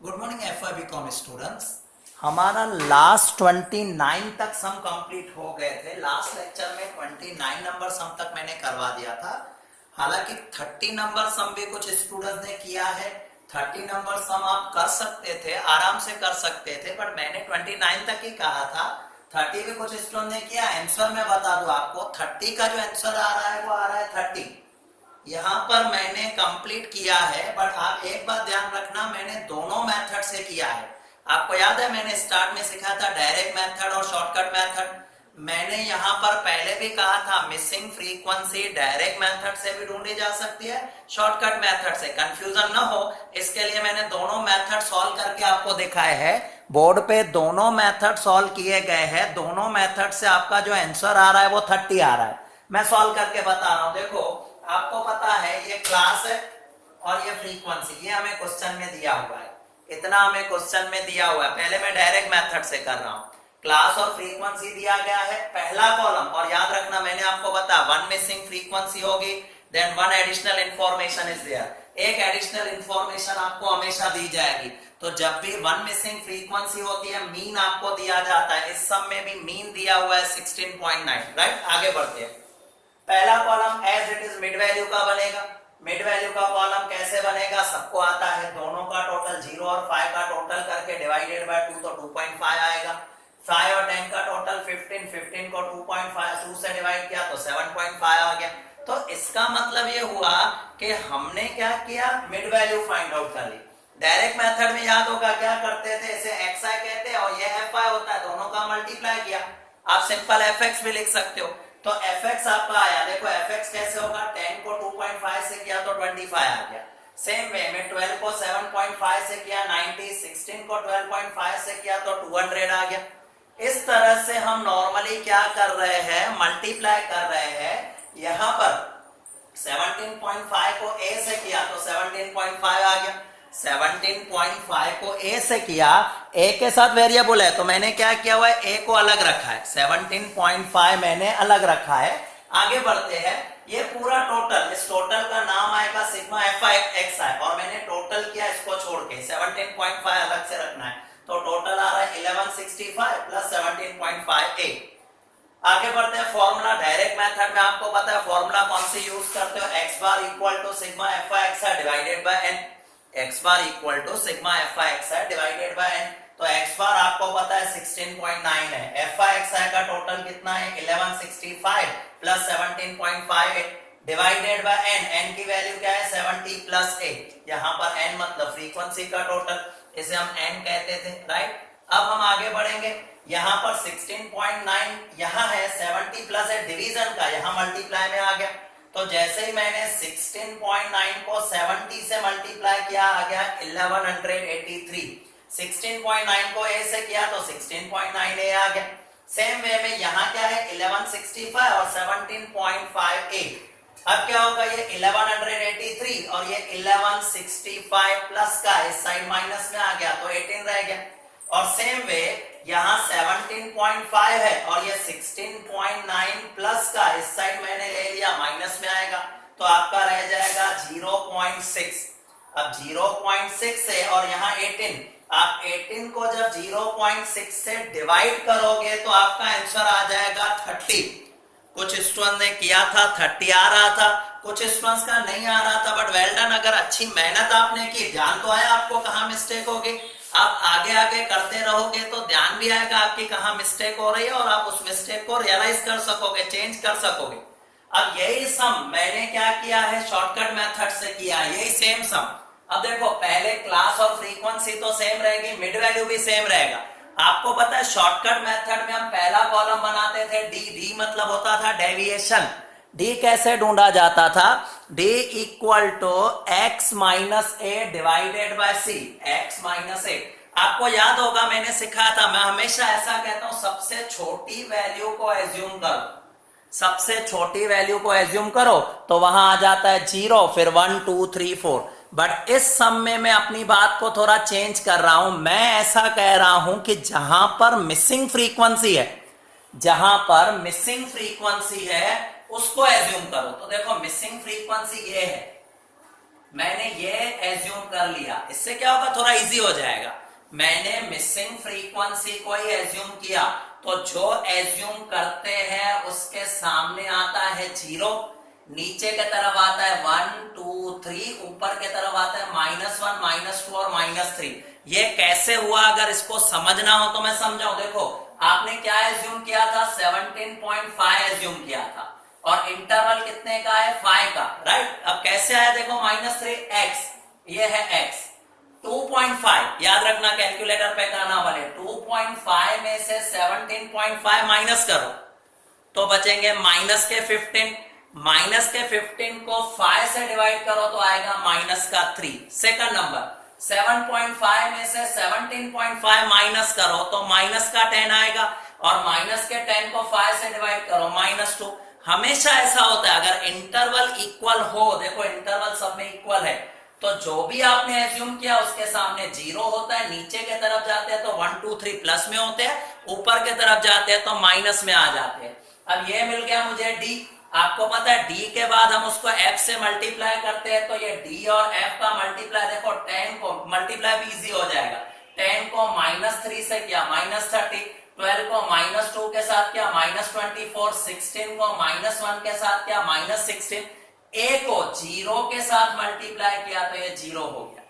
Good morning FY BCom students. हमारा last 29 तक sum complete हो गए थे। लास्ट लेक्चर में 29 नंबर सम तक मैंने करवा दिया था। हालांकि 30 नंबर सम भी कुछ स्टूडेंट्स ने किया है। 30 नंबर सम आप कर सकते थे, आराम से कर सकते थे, बट मैंने 29 तक ही कहा था। 30 भी कुछ स्टूडेंट ने किया। आंसर मैं बता दूं आपको, 30 का जो आंसर आ रहा है वो आ रहा है 30। यहाँ पर मैंने कंप्लीट किया है, बट आप एक बात ध्यान रखना, मैंने दोनों मेथड से किया है। आपको याद है मैंने स्टार्ट में सिखाया था डायरेक्ट मेथड और शॉर्टकट मेथड। मैंने यहाँ पर पहले भी कहा था मिसिंग फ्रीक्वेंसी डायरेक्ट मेथड से भी ढूंढी जा सकती है, शॉर्टकट मेथड से। कंफ्यूजन ना हो इसके लिए मैंने दोनों मेथड सॉल्व करके आपको दिखाए हैं। बोर्ड पे दोनों मेथड सॉल्व किए गए हैं। दोनों मेथड से आपका जो आंसर आ रहा है वो 30 आ रहा है। मैं सॉल्व करके बता रहा हूं। देखो आपको पता है ये क्लास है और ये फ्रीक्वेंसी, ये हमें क्वेश्चन में दिया हुआ है। इतना हमें क्वेश्चन में दिया हुआ है। पहले मैं डायरेक्ट मेथड से कर रहा हूं। क्लास और फ्रीक्वेंसी दिया गया है पहला कॉलम, और याद रखना मैंने आपको बताया वन मिसिंग फ्रीक्वेंसी होगी, then one additional information is there. एक एडिशनल इंफॉर्मेशन आपको हमेशा दी जाएगी। तो जब भी वन मिसिंग फ्रीक्वेंसी होती है, मीन आपको दिया जाता है। इस सब में भी मीन दिया हुआ है 16.9। राइट, आगे बढ़ते हैं। पहला column as it is mid value का बनेगा। मिड वैल्यू का कॉलम कैसे बनेगा, सबको आता है। दोनों का टोटल 0 और 5 का टोटल करके डिवाइडेड बाय 2 तो 2.5 आएगा। 5 और 10 का टोटल 15, 15 को 2.5 से डिवाइड किया तो 7.5 आ गया। तो इसका मतलब ये हुआ कि हमने क्या किया, मिड वैल्यू फाइंड आउट कर ली। डायरेक्ट मेथड में याद होगा क्या करते थे, इसे xi कहते हैं और ये fi होता है, दोनों का मल्टीप्लाई किया। आप सिंपल fx भी लिख सकते हो। तो fx आपका आया, देखो fx कैसे होगा, 10 को 2.5 से किया तो 25 आ गया। सेम वे में 12 को 7.5 से किया 90, 16 को 12.5 से किया तो 200 आ गया। इस तरह से हम नॉर्मली क्या कर रहे हैं, मल्टीप्लाई कर रहे हैं। यहां पर 17.5 को a से किया तो 17.5 आ गया। 17.5 को a से किया, a के साथ वेरिएबल है तो मैंने क्या किया हुआ है, a को अलग रखा है। 17.5 मैंने अलग रखा है। आगे बढ़ते हैं। ये पूरा टोटल, इस टोटल का नाम आएगा सिग्मा fi xi, और मैंने टोटल किया इसको छोड़ के, 17.5 अलग से रखना है। तो टोटल आ रहा है 1165 प्लस 17.5a। आगे बढ़ते हैं। फॉर्मूला डायरेक्ट मेथड में आपको पता है फॉर्मूला कौन सी यूज करते हो, x bar equal to sigma fi xi divided by n। x bar equal to sigma fi xi divided by n। तो x बार आपको पता है 16.9 है। fi xi का टोटल कितना है, 1165 plus 17.5 divided by n। n की वैल्यू क्या है, 70 प्लस a। यहाँ पर n मतलब फ्रीक्वेंसी का टोटल, इसे हम n कहते थे। राइट, अब हम आगे बढ़ेंगे। यहाँ पर 16.9 यहाँ है, 70 प्लस है डिवीजन का, यहाँ मल्टीप्लाई में आ गया। तो जैसे ही मैंने 16.9 को 70 से मल्टीप्लाई किया, आ गया 1183। 16.9 को a से किया तो 16.9a आ गया। सेम वे में यहाँ क्या है, 1165 और 17.5a। अब क्या होगा, ये 1183 और ये 1165 प्लस का इस साइड माइनस में आ गया तो 18 रह गया। और सेम वे यहाँ 17.5 है और ये 16.9 प्लस का इस साइड मैंने ले लिया, माइनस में आएगा तो आपका रह जाएगा 0.6। अब 0.6 है और यहाँ 18, आप 18 को जब 0.6 से डिवाइड करोगे तो आपका आंसर आ जाएगा 30। कुछ स्टूडेंट ने किया था 30 आ रहा था, कुछ स्टूडेंट्स का नहीं आ रहा था, बट वेल डन। अगर अच्छी मेहनत आपने की, ध्यान तो आया आपको कहाँ मिस्टेक होगी। आप आगे आगे करते रहोगे तो ध्यान भी आएगा आपकी कहाँ मिस्टेक हो रही है, और आप उस मिस्टेक को रियलाइज कर सकोगे, चेंज कर सकोगे। अब यही सम मैंने क्या किया है, शॉर्टकट मेथड से किया है, यही सेम सम। अब देखो पहले क्लास और फ्रीक्वेंसी तो सेम रहेगी, मिड वैल्यू भी सेम रहेगा। आपको पता है शॉर्टकट मेथड में हम पहला कॉलम बनाते थे डी। डी मतलब होता था डेविएशन। डी कैसे ढूंढा जाता था, D equal to X minus A divided by C, X minus A. आपको याद होगा मैंने सिखाया था, मैं हमेशा ऐसा कहता हूं सबसे छोटी वैल्यू को एज्यूम करो। सबसे छोटी वैल्यू को एज्यूम करो तो वहां आ जाता है 0, फिर 1 2 3 4। बट इस सम में मैं अपनी बात को थोड़ा चेंज कर रहा हूं। मैं ऐसा कह रहा हूं कि जहां पर मिसिंग फ्रीक्वेंसी है, जहां पर मिसिंग फ्रीक्वेंसी है उसको एज्यूम करो। तो देखो मिसिंग फ्रीक्वेंसी ये है, मैंने ये एज्यूम कर लिया, इससे क्या होगा, थोड़ा इजी हो जाएगा। मैंने मिसिंग फ्रीक्वेंसी को ही एज्यूम किया, तो जो एज्यूम करते हैं उसके सामने आता है 0, नीचे के तरफ आता है 1 2 3, ऊपर के तरफ आता है -1 -2 और -3। ये कैसे हुआ, अगर इसको समझना हो तो मैं समझाऊं। देखो आपने क्या एज्यूम किया था, 17.5 एज्यूम किया था, और इंटरवल कितने का है, 5 का, राइट। अब कैसे आया देखो, -3x, ये है x, 2.5 याद रखना, कैलकुलेटर पे करना वाले, 2.5 में से 17.5 माइनस करो तो बचेंगे -15, -15 को 5 से डिवाइड करो तो आएगा -3। सेकंड नंबर, 7.5 में से 17.5 माइनस करो तो -10 आएगा, और -10 को 5 से डिवाइड करो -2। हमेशा ऐसा होता है, अगर इंटरवल इक्वल हो, देखो इंटरवल सब में इक्वल है, तो जो भी आपने एज्यूम किया उसके सामने 0 होता है, नीचे के तरफ जाते हैं तो 1 2 3 प्लस में होते हैं, ऊपर के तरफ जाते हैं तो माइनस में आ जाते हैं। अब ये मिल गया मुझे d, आपको पता है d के बाद हम उसको f से मल्टीप्लाई करते हैं, तो ये d और f का मल्टीप्लाई, देखो 10 को मल्टीप्लाई भी इजी हो जाएगा, 10 को -3 से किया -30, 12 को -2 के साथ किया -24, 16 को -1 के साथ किया -16, a को 0 के साथ मल्टीप्लाई किया तो ये 0 हो गया,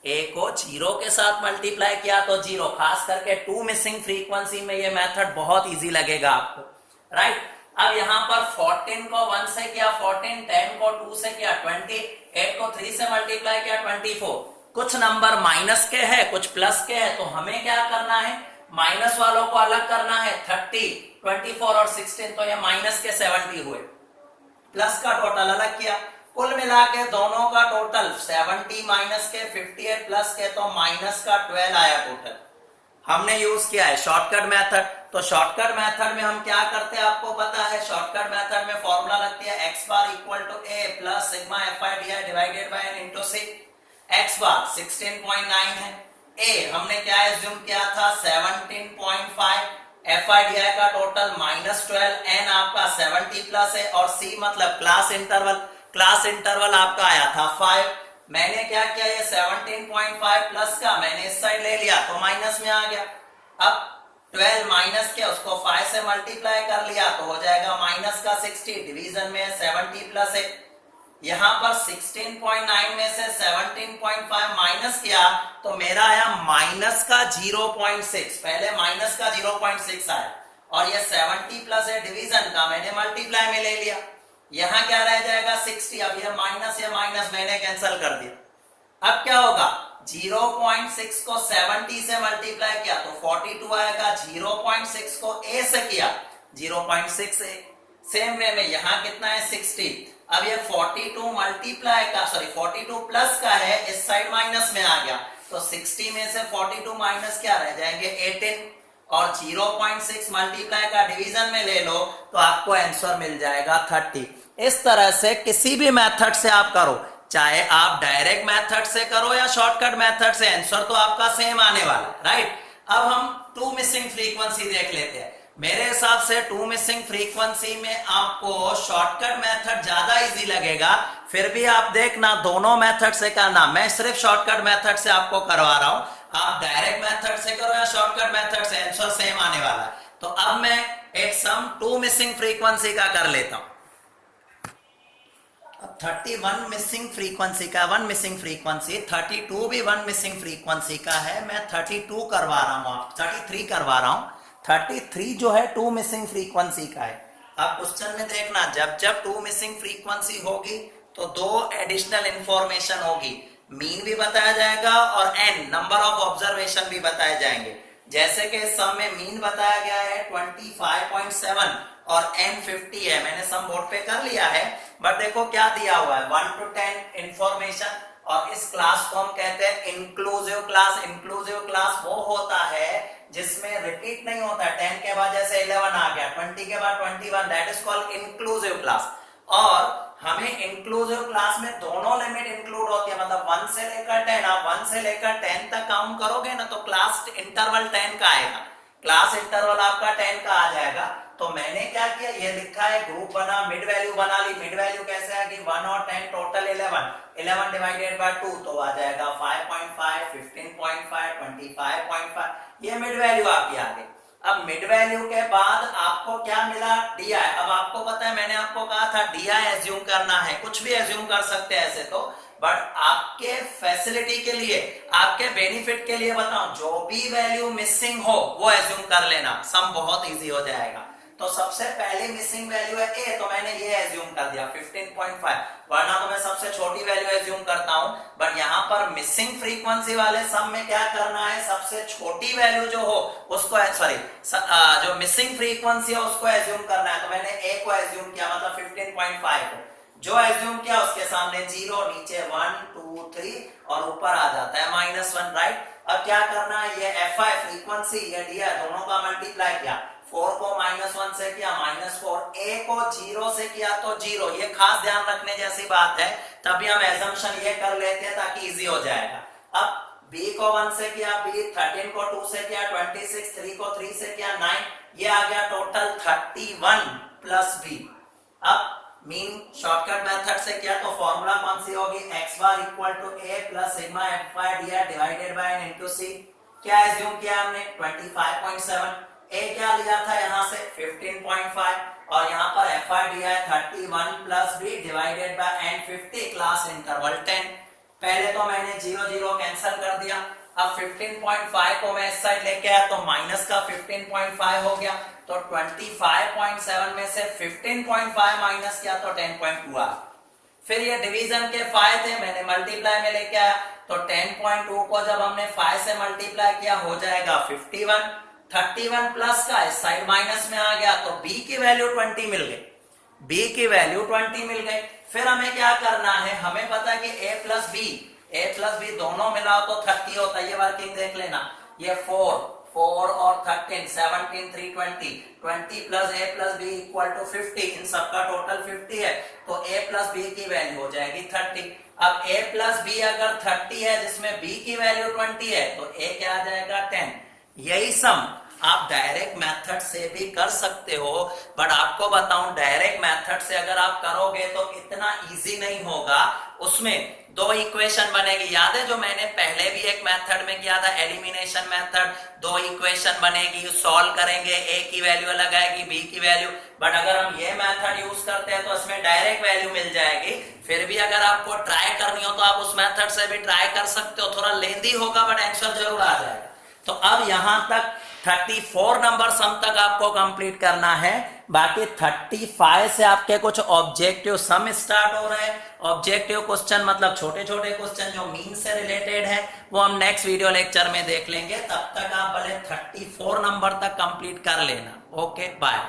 a को 0 के साथ मल्टीप्लाई किया तो 0। खास करके 2 मिसिंग फ्रीक्वेंसी में ये मेथड बहुत इजी लगेगा आपको, राइट। अब यहां पर 14 को 1 से किया 14, 10 को 2 से किया 20, 8 को 3 से मल्टीप्लाई किया 24। कुछ नंबर माइनस के है, कुछ प्लस के है, तो हमें क्या करना है, माइनस वालों को अलग करना है, 30, 24 और 16, तो ये माइनस के 70 हुए, प्लस का टोटल अलग किया, कुल मिला के दोनों का टोटल 70 माइनस के 58 प्लस के, तो माइनस का 12 आया टोटल। हमने यूज किया है शॉर्टकट मेथड, तो शॉर्टकट मेथड में हम क्या करते हैं आपको पता है, शॉर्टकट मेथड में फॉर्मूला लगती है x bar equal to a plus sigma fi di divided by n into c। x bar 16.9 है, a हमने क्या एज्यूम किया था 17.5, fi di का टोटल -12, n आपका 70 प्लस है, और c मतलब क्लास इंटरवल आपका आया था 5। मैंने क्या किया, ये 17.5 प्लस का मैंने इस साइड ले लिया तो माइनस में आ गया। अब 12 माइनस के उसको 5 से मल्टीप्लाई कर लिया तो हो जाएगा माइनस का 60, डिवीजन में 70 प्लस है। यहां पर 16.9 में से 17.5 माइनस किया तो मेरा आया माइनस का 0.6, पहले माइनस का 0.6 आया, और ये 70 प्लस है, डिवीजन का मैंने मल्टीप्लाई में ले लिया, यहां क्या रह जाएगा 60। अब ये माइनस मैंने कैंसिल कर दिया। अब क्या होगा, 0.6 को 70 से मल्टीप्लाई किया तो 42 आएगा, 0.6 को a से किया 0.6 a, सेम वे में यहां कितना है 60। अब ये 42 मल्टीप्लाई का 42 प्लस का है, इस साइड माइनस में आ गया, तो 60 में से 42 माइनस क्या रह जाएंगे 18, और 0.6 मल्टीप्लाई का डिवीजन में ले लो तो आपको आंसर मिल जाएगा 30। इस तरह से किसी भी मेथड से आप करो, चाहे आप डायरेक्ट मेथड से करो या शॉर्टकट मेथड से, आंसर तो आपका सेम आने वाला है, राइट। अब हम 2 मिसिंग फ्रीक्वेंसी देख लेते हैं। मेरे हिसाब से 2 मिसिंग फ्रीक्वेंसी में आपको शॉर्टकट मेथड ज्यादा इजी लगेगा, फिर भी आप देखना दोनों मेथड से करना, मैं सिर्फ शॉर्टकट मेथड से आपको करवा रहा हूं, आप डायरेक्ट मेथड से करो या शॉर्टकट मेथड से, आंसर सेम आने वाला है। तो अब मैं एक सम 2 मिसिंग फ्रीक्वेंसी का कर लेता हूं। 31 मिसिंग फ्रीक्वेंसी का, 1 मिसिंग फ्रीक्वेंसी, 32 भी 1 मिसिंग फ्रीक्वेंसी का है, मैं 32 करवा रहा हूं, 33 करवा रहा हूं। 33 जो है 2 मिसिंग फ्रीक्वेंसी का है। अब क्वेश्चन में देखना, जब जब 2 मिसिंग फ्रीक्वेंसी होगी तो 2 एडिशनल इंफॉर्मेशन होगी, मीन भी बताया जाएगा और एन नंबर ऑफ ऑब्जर्वेशन भी बताए जाएंगे। जैसे कि इस सम में मीन बताया गया है 25.7 और एन 50 है, मैंने सम बोर्ड पे कर लिया है, बट देखो क्या दिया हुआ है 1 to 10 इंफॉर्मेशन, और इस क्लास को हम कहते हैं इंक्लूसिव क्लास। इंक्लूसिव क्लास वो होता है जिसमें रिपीट नहीं होता, 10 के बाद जैसे 11 आ गया, 20 के बाद 21, that is called inclusive class. और हमें इंक्लूसिव क्लास में दोनों लिमिट इंक्लूड होती है, मतलब 1 से लेकर 10, आप 1 से लेकर 10 तक काउंट करोगे ना तो क्लास इंटरवल 10 का आएगा, क्लास इंटरवल आपका 10 का आ जाएगा। तो मैंने क्या किया, ये लिखा है ग्रुप बना, मिड वैल्यू बना ली। मिड वैल्यू कैसे है कि 1 और 10 टोटल 11, 11 डिवाइडेड बाय 2 तो आ जाएगा 5.5, 15.5, 25.5। ये मिड वैल्यू आपकी आ गई। अब मिड वैल्यू के बाद आपको क्या मिला, डी आई। अब आपको पता है मैंने आपको कहा था डी आई एज्यूम करना है, कुछ भी एज्यूम कर सकते हैं ऐसे तो, बट आपके फैसिलिटी के लिए, आपके बेनिफिट के लिए बताऊं, जो भी वैल्यू मिसिंग हो वो एज्यूम कर लेना, सम बहुत इजी हो जाएगा। तो सबसे पहले मिसिंग वैल्यू है ए, तो मैंने ये एज्यूम कर दिया 15.5, वरना तो मैं सबसे छोटी वैल्यू एज्यूम करता हूं, बट यहां पर मिसिंग फ्रीक्वेंसी वाले सम में क्या करना है, सबसे छोटी वैल्यू जो हो उसको, सॉरी जो मिसिंग फ्रीक्वेंसी है उसको एज्यूम करना है। तो मैंने ए को एज्यूम किया, मतलब 15.5 को जो एज्यूम किया उसके सामने 0, नीचे 1, 2, 3 और ऊपर आ जाता है -1, राइट। अब क्या करना है, ये एफ आई फ्रीक्वेंसी, ये डी आई, दोनों का मल्टीप्लाई किया, 4 को -1 से किया -4, ए को 0 से किया तो 0। ये खास ध्यान रखने जैसी बात है, तभी हम एजम्पशन ये कर लेते हैं ताकि इजी हो जाएगा। अब b को 1 से किया, b 13 को 2 से किया, 26, 3 को 3 से किया 9, ये आ गया टोटल 31 प्लस b। अब मीन शॉर्टकट मेथड से किया तो फॉर्मूला कौन सी होगी, x bar equal to a plus sigma f by D I divided by n into c। क्या एज्यूम किया हमने, 25.7, a क्या लिया था यहां से 15.5, और यहां पर f by D I 31 plus b divided by n 50 class interval 10। पहले तो मैंने 0 0 कैंसिल कर दिया, अब 15.5 को मैं इस साइड लेके आया तो माइनस का 15.5 हो गया, तो 25.7 में से 15.5 माइनस किया तो 10.2 आ। फिर ये डिवीजन के 5 थे, मैंने मल्टीप्लाई में लेके आया तो 10.2 को जब हमने 5 से मल्टीप्लाई किया हो जाएगा 51, 31 प्लस का इस साइड माइनस में आ गया तो b की वैल्यू 20 मिल गई, b की वैल्यू 20 मिल गई। फिर हमें क्या करना है, हमें पता है कि a प्लस b दोनों मिलाओ तो 30 होता है, ये वर्किंग देख लेना, ये 4 और 13, 17, 3, 20 plus a plus b equal to 50, इन सबका टोटल 50 है, तो a प्लस b की वैल्यू हो जाएगी 30। अब a प्लस b अगर 30 है जिसमें b की वैल्यू 20 है तो a क्या आ जाएगा 10। यही सम आप डायरेक्ट मेथड से भी कर सकते हो, बट आपको बताऊं डायरेक्ट मेथड से अगर आप करोगे तो इतना इजी नहीं होगा, उसमें 2 इक्वेशन बनेगी। याद है जो मैंने पहले भी एक मेथड में किया था, एलिमिनेशन मेथड, 2 इक्वेशन बनेगी, सॉल्व करेंगे, a की वैल्यू अलग आएगी, b की वैल्यू, बट अगर हम ये मेथड यूज करते हैं तो इसमें डायरेक्ट वैल्यू मिल जाएगी। फिर भी अगर आपको ट्राई करनी हो तो आप उस मेथड से भी ट्राई कर सकते हो, थोड़ा लेंदी होगा बट आंसर जरूर आ जाएगा। तो अब यहां तक 34 नंबर सम तक आपको कंप्लीट करना है, बाकी 35 से आपके कुछ ऑब्जेक्टिव सम स्टार्ट हो रहे हैं। ऑब्जेक्टिव क्वेश्चन मतलब छोटे छोटे क्वेश्चन जो मीन से रिलेटेड है, वो हम नेक्स्ट वीडियो लेक्चर में देख लेंगे। तब तक आप भले 34 नंबर तक कंप्लीट कर लेना। Okay, bye.